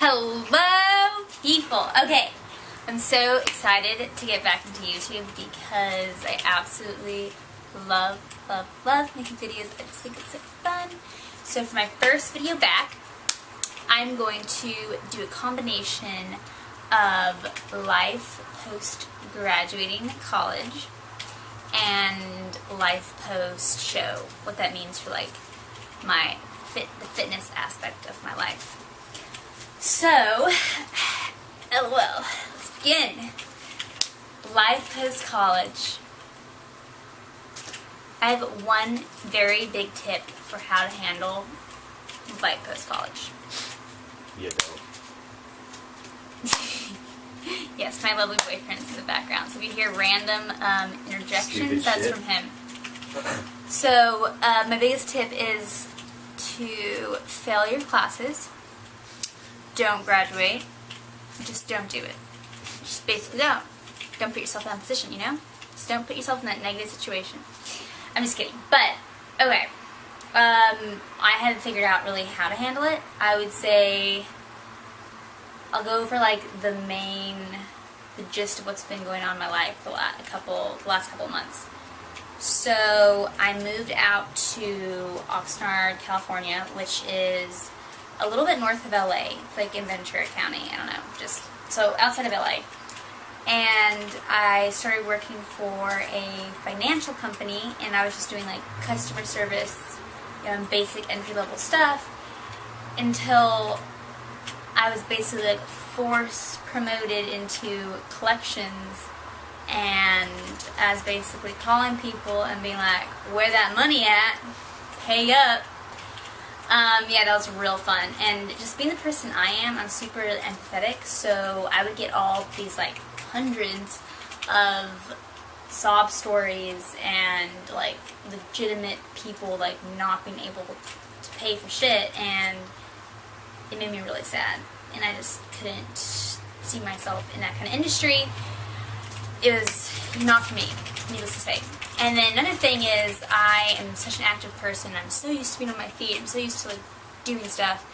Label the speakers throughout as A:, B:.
A: Hello, people. Okay, I'm so excited to get back into YouTube because I absolutely love making videos. I just think it's so fun. So for my first video back, I'm going to do a combination of life post-graduating college and life post-show. What that means for like the fitness aspect of my life. So, well, let's begin. Life post-college. I have one very big tip for how to handle life post-college.
B: You don't.
A: Yes, my lovely boyfriend is in the background. So if you hear random interjections,
B: Stupid
A: that's
B: shit.
A: from him. So, my biggest tip is to fail your classes. Don't graduate. Just don't do it. Just basically don't. Don't put yourself in that position, you know? Just don't put yourself in that negative situation. I'm just kidding. But, okay. I haven't figured out really how to handle it. I would say I'll go over like the gist of what's been going on in my life the last couple months. So I moved out to Oxnard, California, which is a little bit north of LA. It's like in Ventura County. I don't know, just so outside of LA. And I started working for a financial company, and I was just doing like customer service, basic entry-level stuff until I was basically like force promoted into collections, and I was basically calling people and being like, where that money at? Pay up. Yeah, that was real fun. And just being the person I am, I'm super empathetic, so I would get all these like hundreds of sob stories and like legitimate people like not being able to pay for shit, and it made me really sad. And I just couldn't see myself in that kind of industry. It was not for me, needless to say. And then another thing is, I am such an active person. I'm so used to being on my feet. I'm so used to like doing stuff.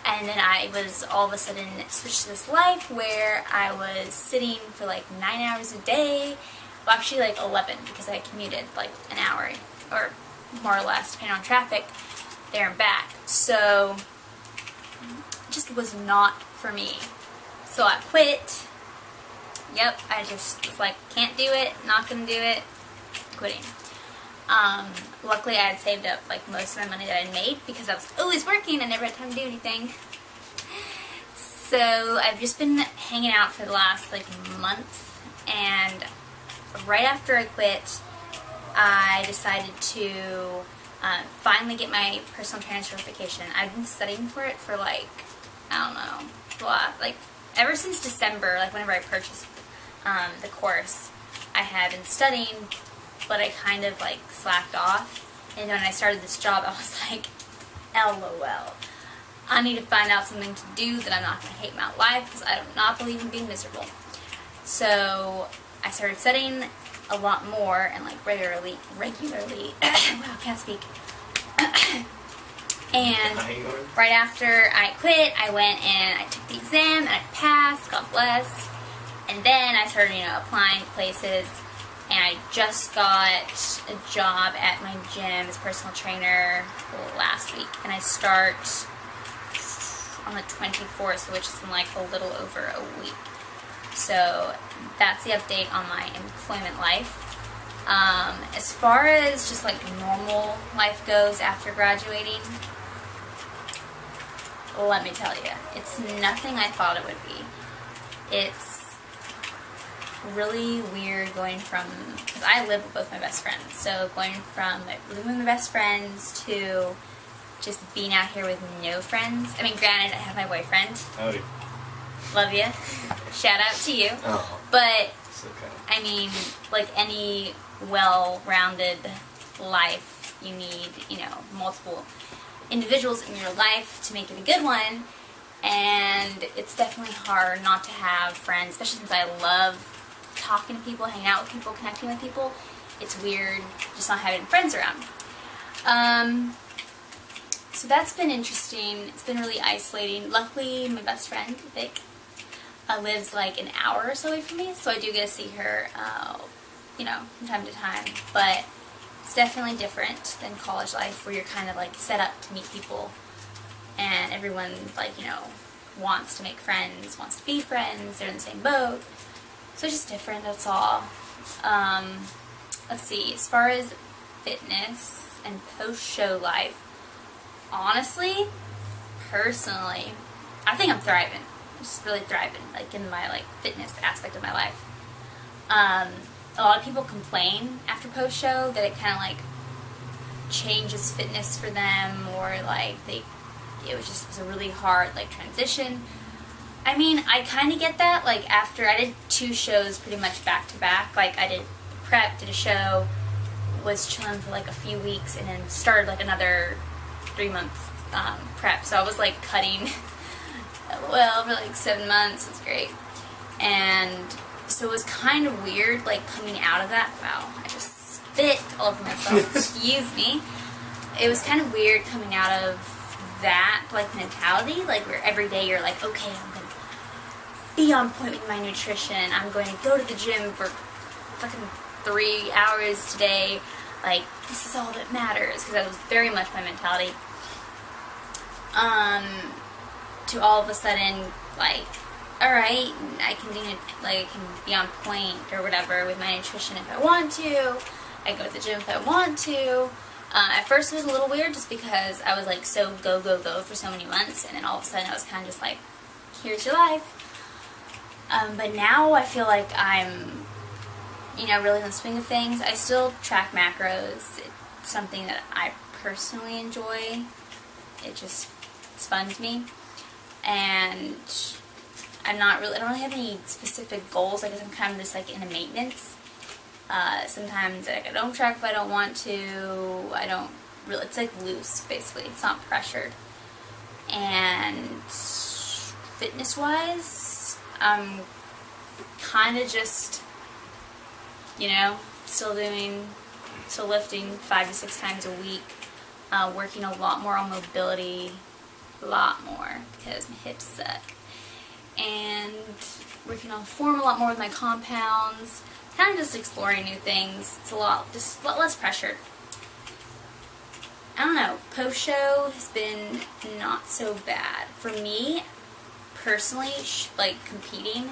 A: And then I was all of a sudden switched to this life where I was sitting for like 9 hours a day. Well, actually like 11 because I commuted like an hour or more or less, depending on traffic, there and back. So it just was not for me. So I quit. Yep, I just was like, can't do it, not gonna do it. Quitting. Luckily I had saved up like most of my money that I made because I was always working and never had time to do anything. So I've just been hanging out for the last like month, and right after I quit, I decided to finally get my personal trainer certification. I've been studying for it for like, I don't know, like ever since December, like whenever I purchased the course, I had been studying, but I kind of like slacked off. And when I started this job, I was like, LOL. I need to find out something to do that I'm not going to hate my life, because I do not believe in being miserable. So I started studying a lot more and like regularly. Wow, can't speak. And right after I quit, I went and I took the exam and I passed, God bless. And then I started, applying to places. And I just got a job at my gym as personal trainer last week. And I start on the 24th, which is in like a little over a week. So that's the update on my employment life. As far as just like normal life goes after graduating, let me tell you, it's nothing I thought it would be. It's really weird going from, because I live with both my best friends, so going from like, living with my best friends to just being out here with no friends. I mean, granted, I have my boyfriend.
B: Howdy.
A: Love you. Shout out to you.
B: Oh.
A: But,
B: It's okay.
A: I mean, like any well-rounded life, you need, multiple individuals in your life to make it a good one. And it's definitely hard not to have friends, especially since I love talking to people, hanging out with people, connecting with people. It's weird just not having friends around. So that's been interesting. It's been really isolating. Luckily, my best friend, Vic, lives like an hour or so away from me, so I do get to see her, from time to time. But it's definitely different than college life, where you're kind of like set up to meet people, and everyone wants to make friends, wants to be friends. They're in the same boat, so it's just different. That's all. Let's see. As far as fitness and post-show life, honestly, personally, I think I'm thriving. I'm just really thriving, like, in my, fitness aspect of my life. A lot of people complain after post-show that it kind of, changes fitness for them, or, it was a really hard, transition. I mean, I kind of get that, after I did 2 shows pretty much back-to-back. I did prep, did a show, was chilling for, a few weeks, and then started, another 3-month prep. So I was cutting for 7 months. It was great. And so it was kind of weird coming out of that. Wow, I just spit all over myself. Excuse me. It was kind of weird coming out of that mentality, where every day you're okay, I'm gonna be on point with my nutrition, I'm going to go to the gym for fucking 3 hours today, this is all that matters, because that was very much my mentality. To all of a sudden, alright, I can do it, I can be on point or whatever with my nutrition if I want to, I can go to the gym if I want to. At first it was a little weird just because I was so go, go, go for so many months, and then all of a sudden I was kind of just here's your life. But now I feel like I'm, really in the swing of things. I still track macros. It's something that I personally enjoy. It's fun to me. And I don't really have any specific goals. I guess I'm kind of just in a maintenance. Sometimes I don't track if I don't want to. I don't really, it's loose basically. It's not pressured. And fitness wise, I'm kind of just, still lifting 5 to 6 times a week, working a lot more on mobility, a lot more, because my hips suck, and working on form a lot more with my compounds. Kind of just exploring new things. It's a lot less pressured. I don't know, post-show has been not so bad. For me, personally, competing,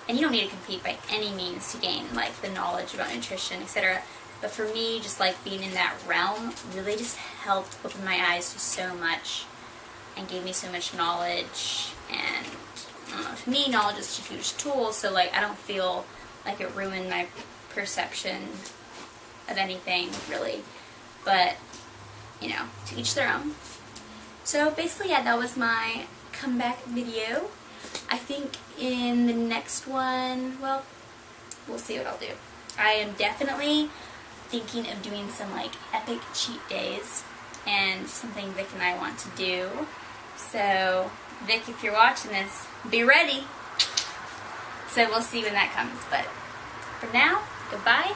A: and you don't need to compete by any means to gain, the knowledge about nutrition, etc. But for me, just, being in that realm really just helped open my eyes to so much and gave me so much knowledge. And, I don't know, to me, knowledge is a huge tool, so, I don't feel like it ruined my perception of anything, really. But, to each their own. So basically, yeah, that was my comeback video. I think in the next one, well, we'll see what I'll do. I am definitely thinking of doing some epic cheat days, and something Vic and I want to do. So Vic, if you're watching this, be ready. So we'll see when that comes. But for now, goodbye.